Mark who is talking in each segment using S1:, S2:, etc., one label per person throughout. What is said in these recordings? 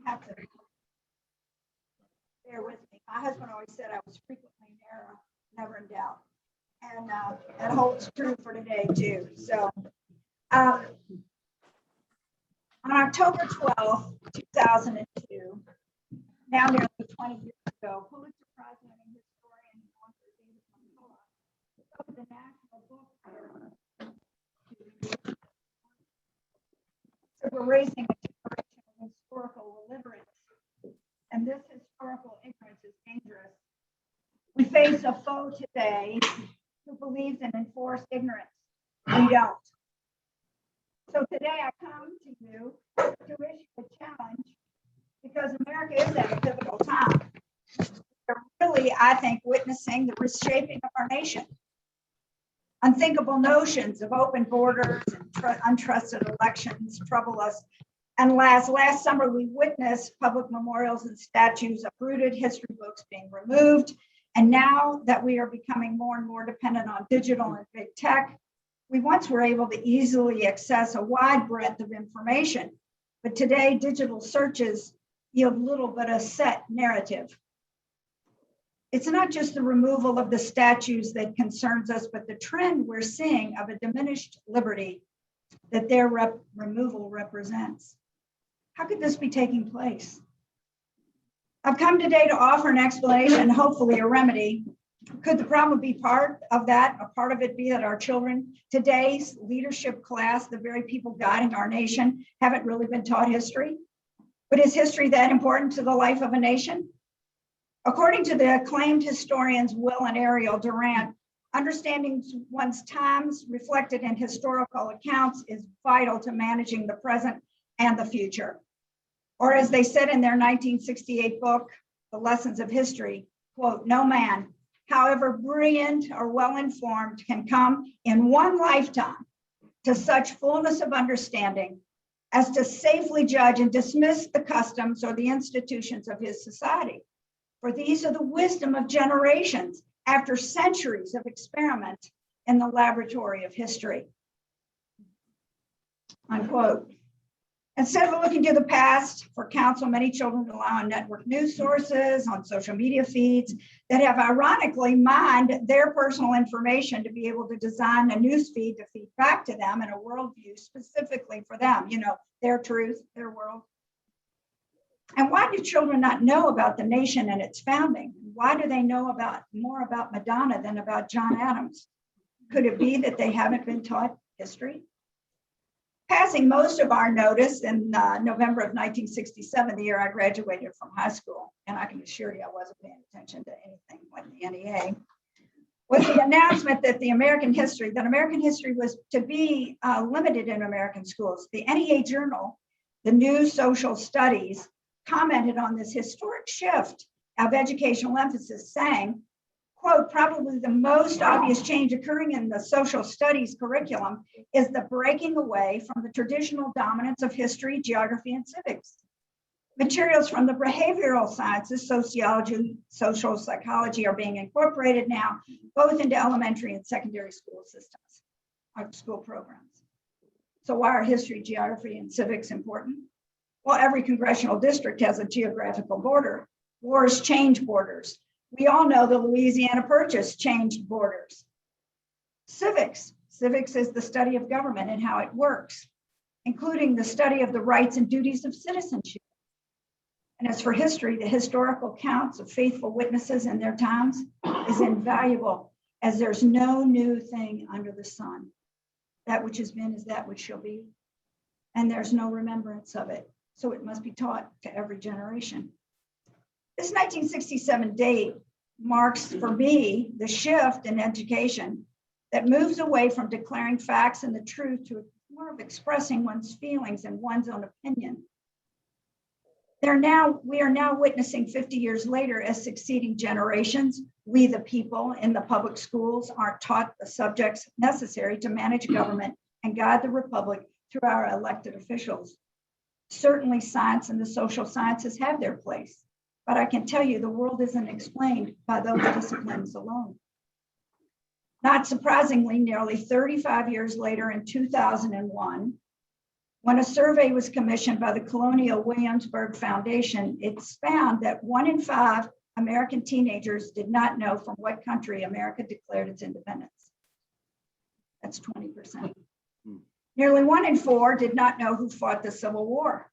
S1: have to bear with me. My husband always said I was frequently in error, never in doubt. And that holds true for today too. So on October 12th, 2002, now nearly 20 years ago, Pulitzer Prize winning historian and author David McCullough spoke at the National Book Fair. So we're raising a generation of historical illiterates, and this historical ignorance is dangerous. We face a foe today who believes in enforced ignorance. We don't. So today I come to you to issue a challenge because America is at a pivotal time. We're really, I think, witnessing the reshaping of our nation. Unthinkable notions of open borders and untrusted elections trouble us. And last summer, we witnessed public memorials and statues, uprooted, history books being removed. And now that we are becoming more and more dependent on digital and big tech, we once were able to easily access a wide breadth of information. But today, digital searches yield little but a set narrative. It's not just the removal of the statues that concerns us, but the trend we're seeing of a diminished liberty that their removal represents. How could this be taking place? I've come today to offer an explanation and hopefully a remedy. Could the problem be part of that? A part of it be that our children, today's leadership class, the very people guiding our nation, haven't really been taught history? But is history that important to the life of a nation? According to the acclaimed historians Will and Ariel Durant, understanding one's times reflected in historical accounts is vital to managing the present and the future. Or as they said in their 1968 book, The Lessons of History, quote, no man, however brilliant or well-informed, can come in one lifetime to such fullness of understanding as to safely judge and dismiss the customs or the institutions of his society. For these are the wisdom of generations after centuries of experiment in the laboratory of history, unquote. Instead of looking to the past for counsel, many children rely on network news sources, on social media feeds that have ironically mined their personal information to be able to design a news feed to feed back to them in a worldview specifically for them, you know, their truth, their world. And why do children not know about the nation and its founding? Why do they know more about Madonna than about John Adams? Could it be that they haven't been taught history? Passing most of our notice in November of 1967, the year I graduated from high school, and I can assure you I wasn't paying attention to anything like the NEA, was the announcement that American history was to be limited in American schools. The NEA Journal, the New Social Studies, commented on this historic shift of educational emphasis, saying, quote, probably the most obvious change occurring in the social studies curriculum is the breaking away from the traditional dominance of history, geography, and civics. Materials from the behavioral sciences, sociology, social psychology are being incorporated now, both into elementary and secondary school systems, school programs. So why are history, geography, and civics important? Well, every congressional district has a geographical border. Wars change borders. We all know the Louisiana Purchase changed borders. Civics is the study of government and how it works, including the study of the rights and duties of citizenship. And as for history, the historical counts of faithful witnesses in their times is invaluable, as there's no new thing under the sun. That which has been is that which shall be, and there's no remembrance of it. So it must be taught to every generation. This 1967 date marks, for me, the shift in education that moves away from declaring facts and the truth to more of expressing one's feelings and one's own opinion. We are now witnessing 50 years later as succeeding generations, we the people in the public schools aren't taught the subjects necessary to manage government and guide the republic through our elected officials. Certainly science and the social sciences have their place, but I can tell you the world isn't explained by those disciplines alone. Not surprisingly, nearly 35 years later in 2001, When a survey was commissioned by the Colonial Williamsburg Foundation, it's found that 1 in 5 American teenagers did not know from what country America declared its independence. That's 20%. Nearly 1 in 4 did not know who fought the Civil War.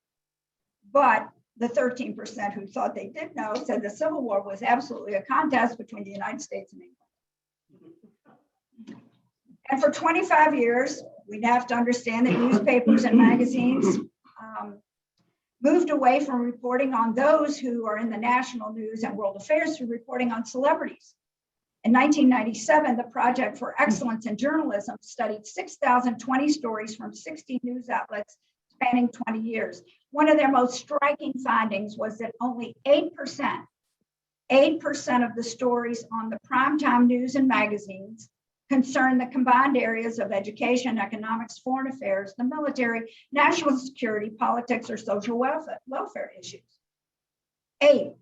S1: But the 13% who thought they did know said the Civil War was absolutely a contest between the United States and England. And for 25 years, we'd have to understand that newspapers and magazines moved away from reporting on those who are in the national news and world affairs to reporting on celebrities. In 1997, the Project for Excellence in Journalism studied 6,020 stories from 60 news outlets spanning 20 years. One of their most striking findings was that only 8% of the stories on the primetime news and magazines concern the combined areas of education, economics, foreign affairs, the military, national security, politics, or social welfare issues. 8.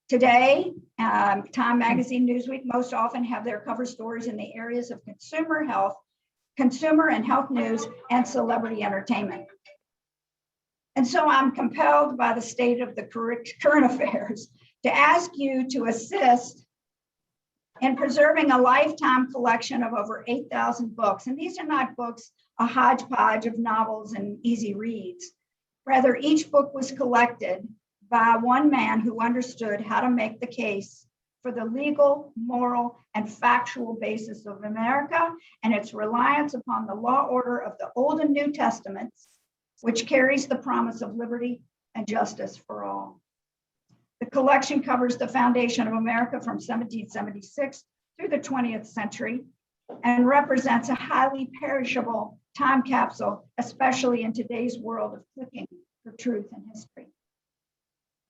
S1: Today, Time Magazine, Newsweek most often have their cover stories in the areas of consumer and health news, and celebrity entertainment. And so I'm compelled by the state of the current affairs to ask you to assist in preserving a lifetime collection of over 8,000 books. And these are not books, a hodgepodge of novels and easy reads. Rather, each book was collected by one man who understood how to make the case for the legal, moral, and factual basis of America and its reliance upon the law order of the Old and New Testaments, which carries the promise of liberty and justice for all. The collection covers the foundation of America from 1776 through the 20th century and represents a highly perishable time capsule, especially in today's world of clicking for truth and history.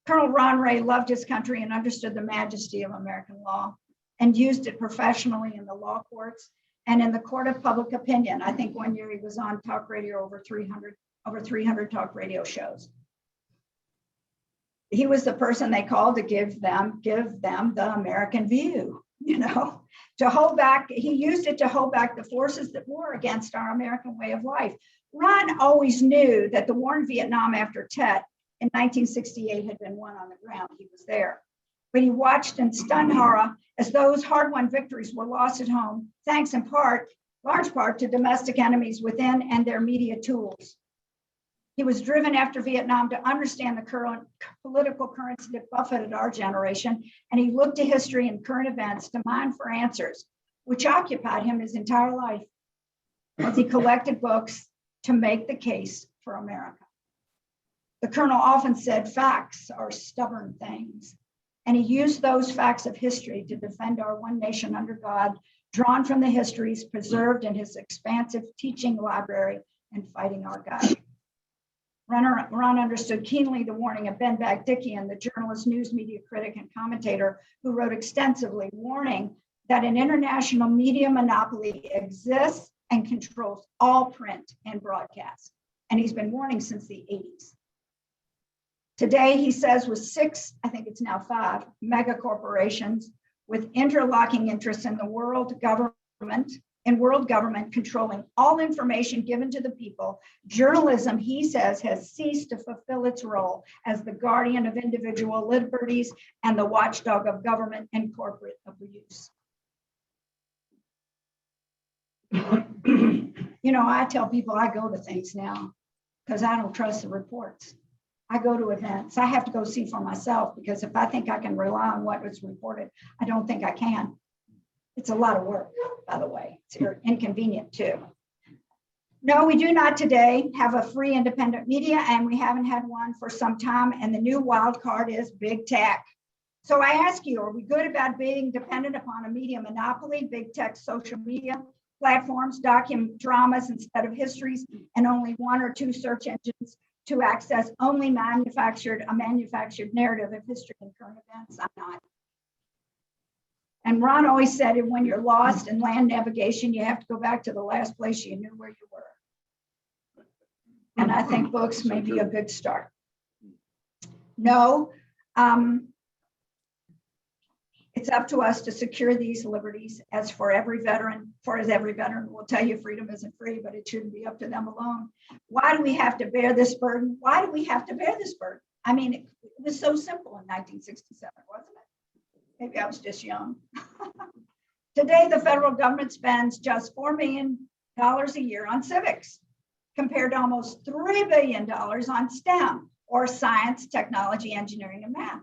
S1: Colonel Ronald Ray loved his country and understood the majesty of American law and used it professionally in the law courts and in the court of public opinion. I think one year he was on talk radio, over 300 talk radio shows. He was the person they called to give them the American view, to hold back. He used it to hold back the forces that war against our American way of life. Ron always knew that the war in Vietnam after Tet in 1968 had been won on the ground. He was there. But he watched in stunned horror as those hard-won victories were lost at home, thanks in large part to domestic enemies within and their media tools. He was driven after Vietnam to understand the current political currents that buffeted our generation, and he looked to history and current events to mine for answers, which occupied him his entire life as he collected books to make the case for America. The colonel often said facts are stubborn things, and he used those facts of history to defend our one nation under God, drawn from the histories preserved in his expansive teaching library and fighting our God. Ron understood keenly the warning of Ben Bagdickian, the journalist, news media critic, and commentator who wrote extensively warning that an international media monopoly exists and controls all print and broadcast. And he's been warning since the 80s. Today, he says, with 6, I think it's now 5, mega corporations with interlocking interests in the world government controlling all information given to the people, journalism, he says, has ceased to fulfill its role as the guardian of individual liberties and the watchdog of government and corporate abuse. I tell people I go to things now because I don't trust the reports. I go to events. I have to go see for myself because if I think I can rely on what was reported, I don't think I can. It's a lot of work, by the way. It's inconvenient too. No, we do not today have a free independent media, and we haven't had one for some time. And the new wild card is big tech. So I ask you, are we good about being dependent upon a media monopoly, big tech, social media platforms, document dramas instead of histories, and only 1 or 2 search engines to access only a manufactured narrative of history and current events? I'm not. And Ron always said, when you're lost in land navigation, you have to go back to the last place you knew where you were. And I think books may be a good start. No, It's up to us to secure these liberties as every veteran will tell you freedom isn't free, but it shouldn't be up to them alone. Why do we have to bear this burden? Why do we have to bear this burden? I mean, it was so simple in 1967, wasn't it? Maybe I was just young. Today, the federal government spends just $4 million a year on civics, compared to almost $3 billion on STEM, or science, technology, engineering, and math.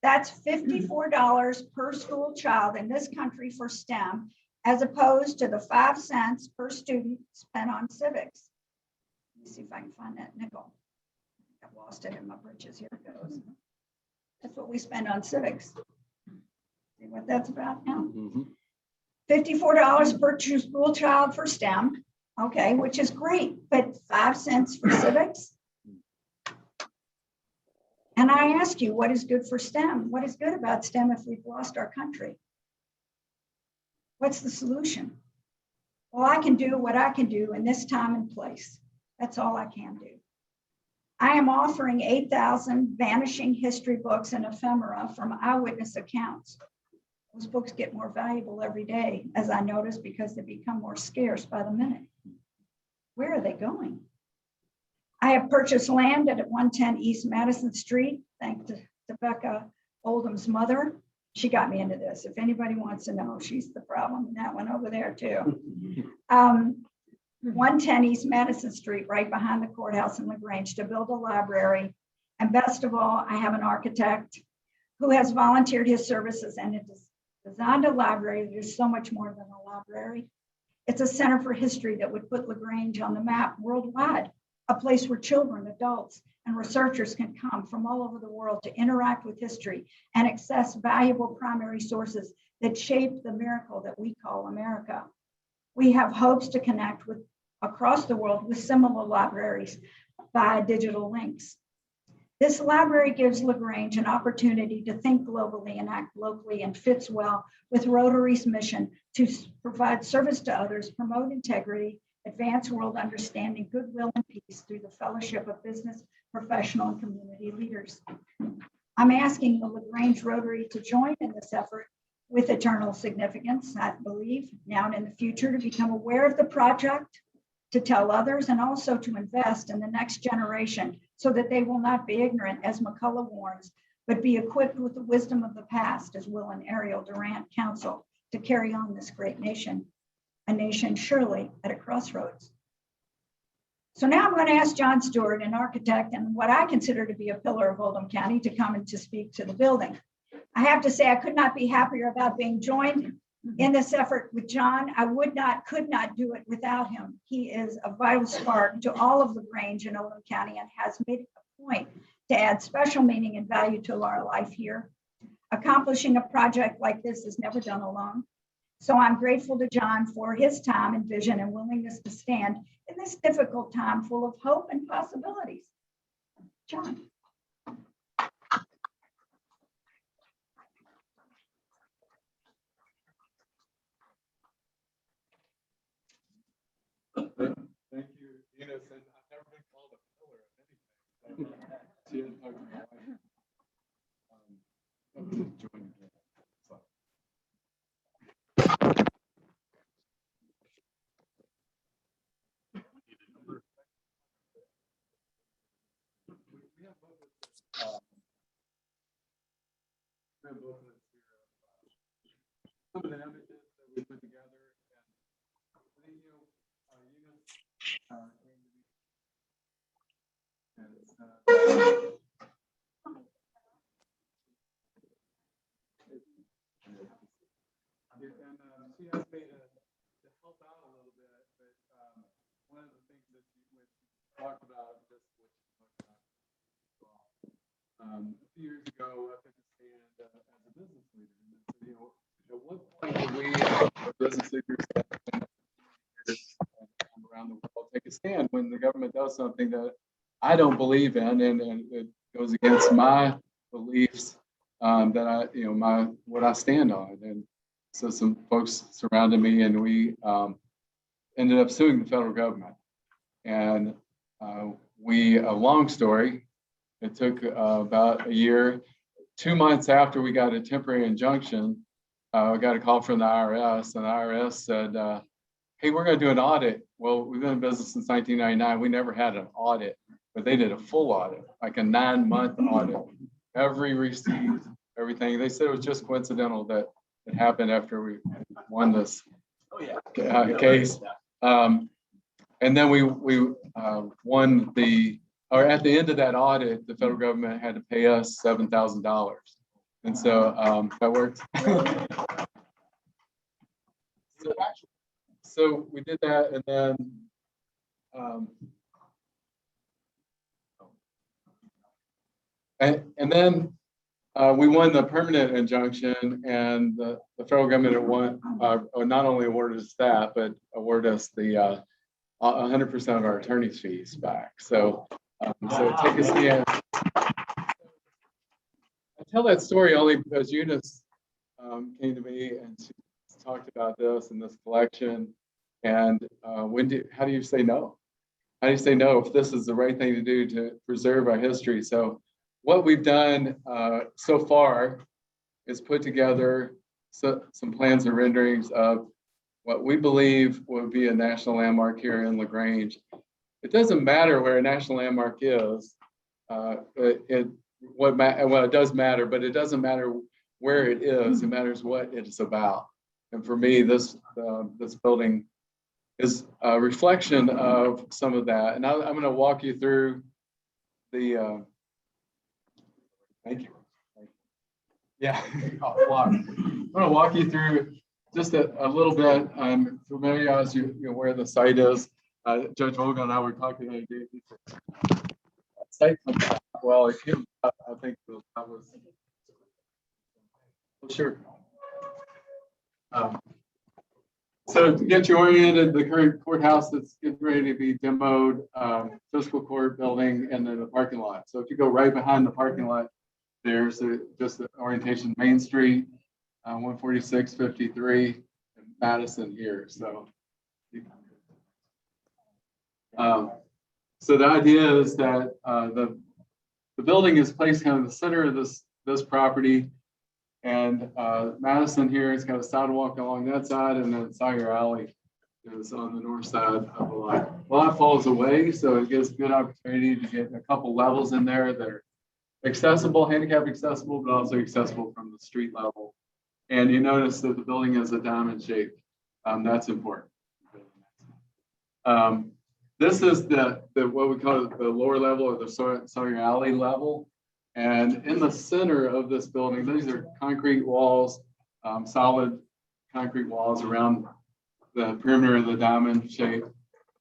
S1: That's $54 per school child in this country for STEM, as opposed to the 5 cents per student spent on civics. Let me see if I can find that nickel. I've lost it in my britches. Here it goes. That's what we spend on civics. See what that's about now? $54 per school child for STEM, okay, which is great, but 5 cents for civics? And I ask you, what is good for STEM? What is good about STEM if we've lost our country? What's the solution? Well, I can do what I can do in this time and place. That's all I can do. I am offering 8,000 vanishing history books and ephemera from eyewitness accounts. Those books get more valuable every day, as I notice, because they become more scarce by the minute. Where are they going? I have purchased land at 110 East Madison Street, thanks to Becca Oldham's mother. She got me into this. If anybody wants to know, she's the problem in that one over there too. 110 East Madison Street, right behind the courthouse in LaGrange, to build a library. And best of all, I have an architect who has volunteered his services and has designed a library that is so much more than a library. It's a center for history that would put LaGrange on the map worldwide, a place where children, adults, and researchers can come from all over the world to interact with history and access valuable primary sources that shape the miracle that we call America. We have hopes to connect with across the world with similar libraries via digital links. This library gives LaGrange an opportunity to think globally and act locally, and fits well with Rotary's mission to provide service to others, promote integrity, advance world understanding, goodwill, and peace through the fellowship of business, professional, and community leaders. I'm asking the LaGrange Rotary to join in this effort with eternal significance, I believe, now and in the future, to become aware of the project, to tell others, and also to invest in the next generation so that they will not be ignorant, as McCullough warns, but be equipped with the wisdom of the past, as Will and Ariel Durant counsel, to carry on this great nation, a nation surely at a crossroads. So now I'm going to ask John Stewart, an architect and what I consider to be a pillar of Oldham County, to come and to speak to the building. I have to say I could not be happier about being joined in this effort with John. I could not do it without him. He is a vital spark to all of LaGrange and Oldham County, and has made it a point to add special meaning and value to our life here. Accomplishing a project like this is never done alone. So I'm grateful to John for his time and vision and willingness to stand in this difficult time full of hope and possibilities. John.
S2: Thank you, Eunice. And I've never been called a pillar of anything. She didn't hug my wife. Join again. So. We have both of us here. Some of the images that we put together, and I think, you know, Eunice came to me, and it's and she asked me to help out a little bit, but one of the things that she talked about, just what she talked about as well. A few years ago, I took a stand as a business leader, and said, you know, at what point do we, business leaders around the world, take a stand when the government does something that I don't believe in, and it goes against my beliefs, that I, you know, what I stand on. And so some folks surrounded me, and we ended up suing the federal government. And a long story, it took about a year. 2 months after we got a temporary injunction, we got a call from the IRS, and the IRS said, hey, we're going to do an audit. Well, we've been in business since 1999. We never had an audit, but they did a full audit, like a 9-month audit. Every receipt, everything. They said it was just coincidental that it happened after we won this case. And then we won or at the end of that audit, the federal government had to pay us $7,000. And so that worked. So we did that, and then and then we won the permanent injunction, and the federal government not only awarded us that, but awarded us the 100% of our attorney's fees back. So take a stand. I tell that story only because Eunice came to me and she talked about this and this collection. And how do you say no? How do you say no if this is the right thing to do to preserve our history? So what we've done so far is put together some plans and renderings of what we believe would be a national landmark here in LaGrange. It doesn't matter where a national landmark is. It does matter, but it doesn't matter where it is. It matters what it's about. And for me, this building is a reflection of some of that. And I'm going to walk you through the. Thank you. Yeah, I'm going to walk you through just a little bit. I'm familiarize you where the site is. Judge Vogel and I were talking the other day. Site, well, it came up, I think that was. Oh, sure. So to get you oriented, the current courthouse that's getting ready to be demoed, fiscal court building, and then the parking lot. So if you go right behind the parking lot, there's just the orientation Main Street, 146-53, and Madison here. So, so the idea is that the building is placed kind of in the center of this property. And Madison here has got a sidewalk along that side, and then Sawyer Alley is on the north side of the lot. The lot falls away, so it gives good opportunity to get a couple levels in there that are accessible, handicap accessible, but also accessible from the street level. And you notice that the building is a diamond shape. That's important. This is the what we call the lower level, or the Sawyer Alley level. And in the center of this building, these are concrete walls, solid concrete walls around the perimeter of the diamond shape.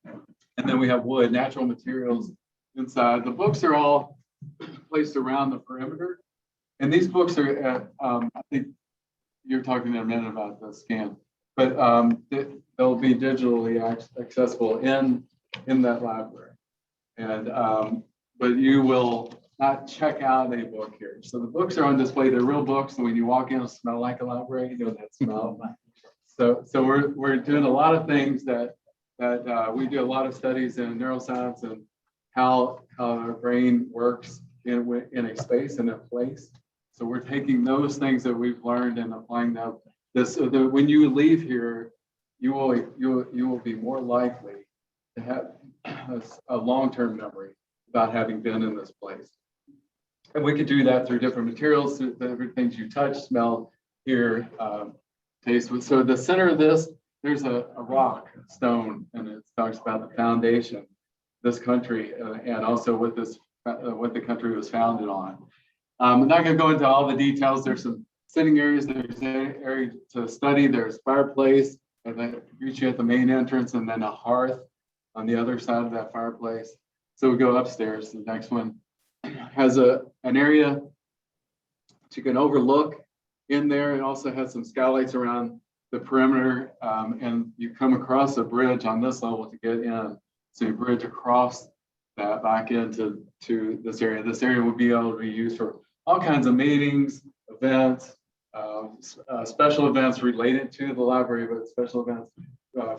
S2: And then we have wood, natural materials inside. The books are all placed around the perimeter. And these books are at, I think you're talking in a minute about the scan, but they'll be digitally accessible in that library. And, but you will not check out a book here. So the books are on display. They're real books. And when you walk in, it'll smell like a library. You know that smell. So we're doing a lot of things that we do a lot of studies in neuroscience and how our brain works in a space and a place. So we're taking those things that we've learned and applying them. So that when you leave here, you will be more likely to have a long-term memory about having been in this place. And we could do that through different materials, through the different things you touch, smell, hear, taste. So the center of this, there's a rock, stone, and it talks about the foundation, this country, and also what the country was founded on. I'm not going to go into all the details. There's some sitting areas, there's an area to study, there's fireplace, and then greet you at the main entrance, and then a hearth on the other side of that fireplace. So we go upstairs. The next one has an area that you can overlook in there. It also has some skylights around the perimeter, and you come across a bridge on this level to get in. So you bridge across that back into this area. This area would be able to be used for all kinds of meetings, events, special events related to the library, but special events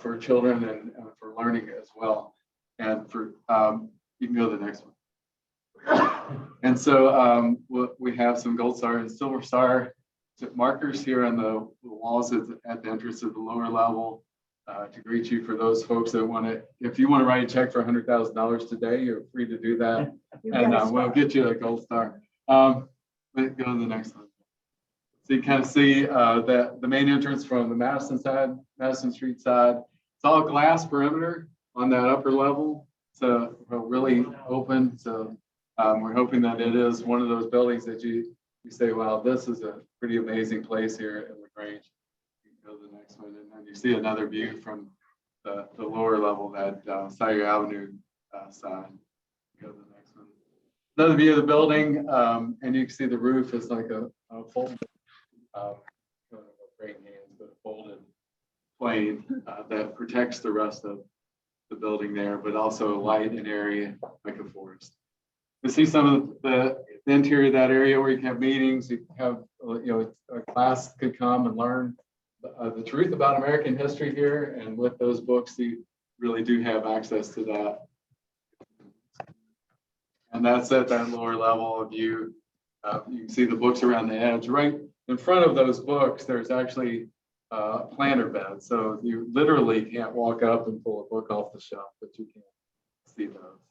S2: for children and for learning as well. And for you can go to the next one. And so we have some gold star and silver star markers here on the walls at the entrance of the lower level to greet you. For those folks that want to, if you want to write a check for $100,000 today, you're free to do that. And we'll get you a gold star. Go to the next one. So you kind of see that the main entrance from the Madison Street side. It's all glass perimeter on that upper level. So really open. So we're hoping that it is one of those buildings that you say, wow, this is a pretty amazing place here in LaGrange. You can go to the next one, and then you see another view from the lower level, that Sire Avenue side. Go to the next one. Another view of the building, and you can see the roof is like a folded, great hands, but a folded plane that protects the rest of the building there, but also light an area like a forest. You see some of the interior of that area where you can have meetings, you can have, a class could come and learn the truth about American history here. And with those books, you really do have access to that. And that's at that lower level of view. You can see the books around the edge. Right in front of those books, there's actually a planter bed. So you literally can't walk up and pull a book off the shelf, but you can see those.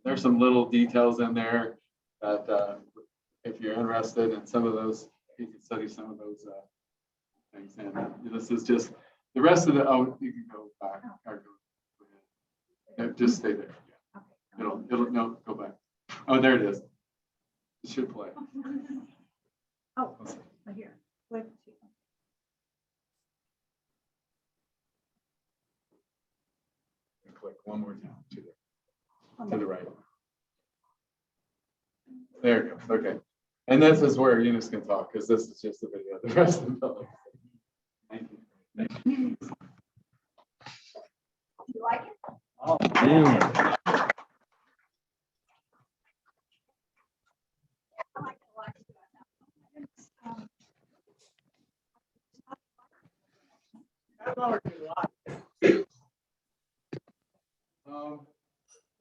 S2: There's some little details in there that if you're interested in some of those, you can study some of those things. And this is just the rest of the, you can go back. Or go ahead. Just stay there. Yeah. It'll no, go back. Oh, there it is. It should play.
S1: Oh, here. Click.
S2: Click one more time to the right. There you go. Okay. And this is where Eunice can talk, because this is just a video of the rest of the building. Thank you. Thank you.
S1: You like it?
S3: Oh, man.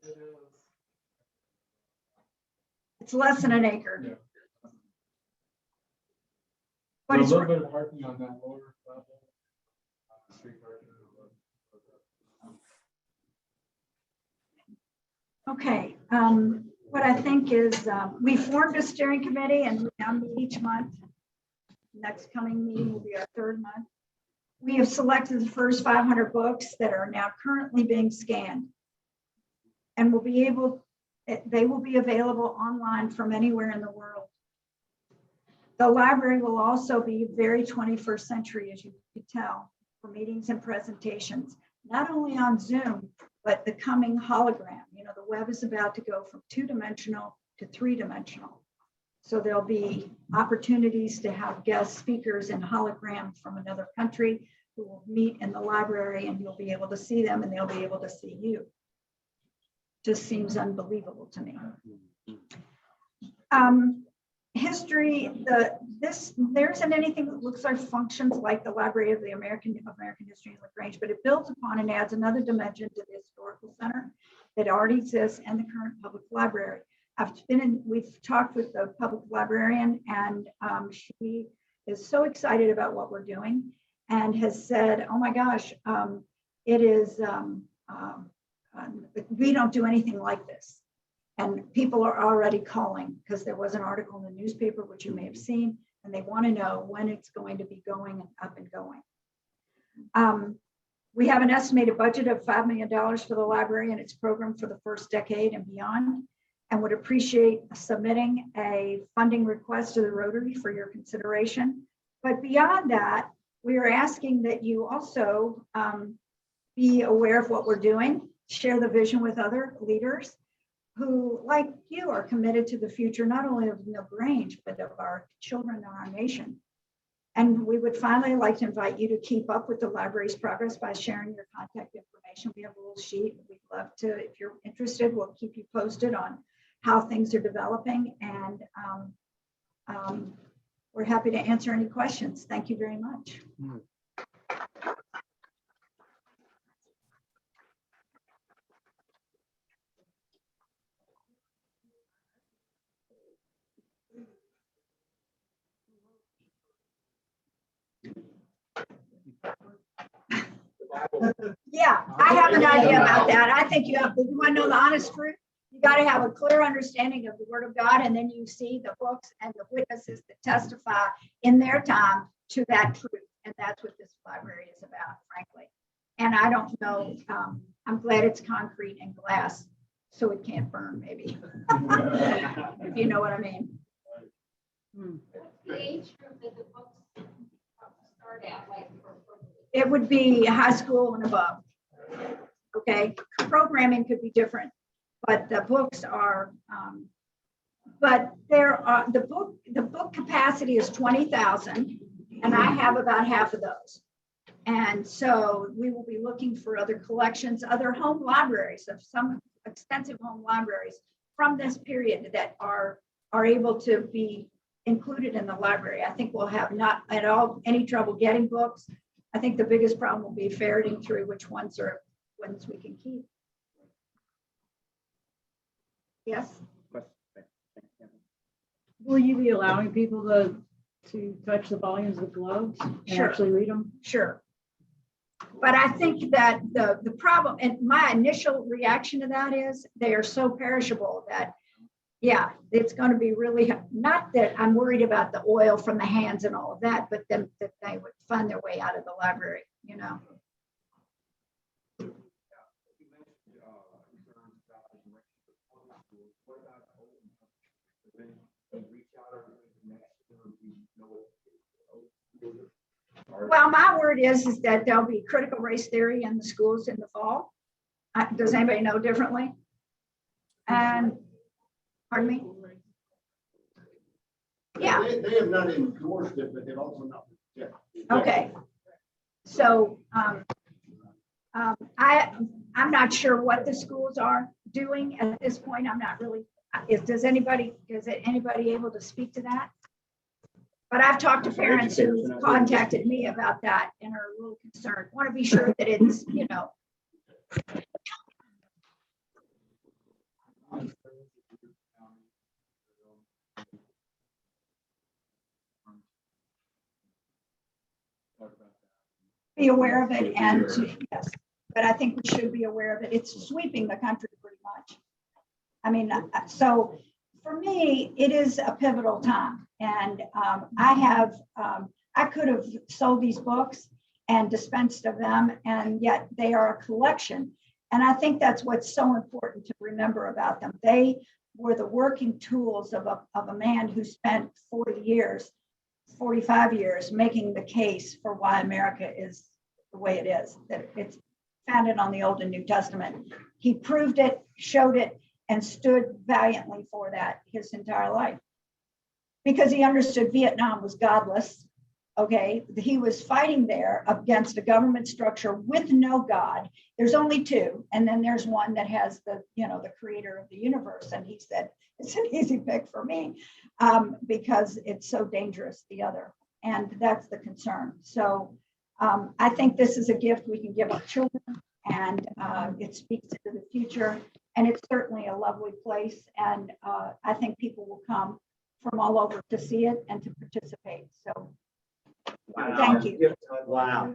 S2: It is.
S1: It's less than an acre.
S2: Yeah.
S1: But
S2: So
S1: it's
S2: a little bit of parking on that lower level. Street parking.
S1: okay. What I think is we formed a steering committee and we now meet each month. Next coming meeting will be our third month. We have selected the first 500 books that are now currently being scanned, and they will be available online from anywhere in the world. The library will also be very 21st century, as you can tell, for meetings and presentations, not only on Zoom, but the coming hologram. The web is about to go from 2-dimensional to 3-dimensional. So there'll be opportunities to have guest speakers in hologram from another country who will meet in the library, and you'll be able to see them and they'll be able to see you. Just seems unbelievable to me. History, there isn't anything that looks or functions like the Library of American History in LaGrange, but it builds upon and adds another dimension to the historical center that already exists and the current public library. We've talked with the public librarian, and she is so excited about what we're doing and has said, oh my gosh, it is, we don't do anything like this. And people are already calling because there was an article in the newspaper, which you may have seen, and they want to know when it's going to be going and up and going. We have an estimated budget of $5 million for the library and its program for the first decade and beyond, and would appreciate submitting a funding request to the Rotary for your consideration. But beyond that, we are asking that you also be aware of what we're doing, share the vision with other leaders who, like you, are committed to the future, not only of LaGrange, but of our children and our nation. And we would finally like to invite you to keep up with the library's progress by sharing your contact information. We have a little sheet. We'd love to, if you're interested, we'll keep you posted on how things are developing. And we're happy to answer any questions. Thank you very much. Yeah, I have an idea about that. I think you have, you want to know the honest truth? You got to have a clear understanding of the word of God, and then you see the books and the witnesses that testify in their time to that truth. And that's what this library is about, frankly. And I don't know, I'm glad it's concrete and glass, so it can't burn, maybe. If you know what I mean.
S4: The age group that the books start at, like
S1: It would be high school and above. Okay, programming could be different, but the books are, but there are, the book capacity is 20,000, and I have about half of those. And so we will be looking for other collections, other home libraries, of some extensive home libraries from this period that are able to be included in the library. I think we'll have not at all any trouble getting books. I think the biggest problem will be ferreting through which ones we can keep. Yes.
S5: Will you be allowing people to touch the volumes of globes and
S1: Sure.
S5: actually read them?
S1: Sure. But I think that the problem, and my initial reaction to that is they are so perishable that, yeah, it's going to be really, not that I'm worried about the oil from the hands and all of that, but then that they would find their way out of the library, you know. Well, my word is that there'll be critical race theory in the schools in the fall. Does anybody know differently? And, pardon me? Yeah.
S6: They have not endorsed it, but they've also not. Yeah.
S1: Okay. So I'm not sure what the schools are doing at this point. I'm not really, is anybody able to speak to that? But I've talked to parents who contacted me about that and are a little concerned. Want to be sure that it's, you know. Be aware of it, and yes, but I think we should be aware of it. It's sweeping the country pretty much. I mean, so for me, it is a pivotal time, and I could have sold these books and dispensed of them, and yet they are a collection. And I think that's what's so important to remember about them. They were the working tools of a man who spent 45 years making the case for why America is the way it is, that it's founded on the Old and New Testament. He proved it, showed it, and stood valiantly for that his entire life. Because he understood Vietnam was godless, okay? He was fighting there against a government structure with no God. There's only two, and then there's one that has the creator of the universe. And he said, it's an easy pick for me because it's so dangerous, the other. And that's the concern. So I think this is a gift we can give our children, and it speaks to the future. And it's certainly a lovely place. And I think people will come from all over to see it and to participate. So
S3: Wow.
S1: thank you.
S3: Wow.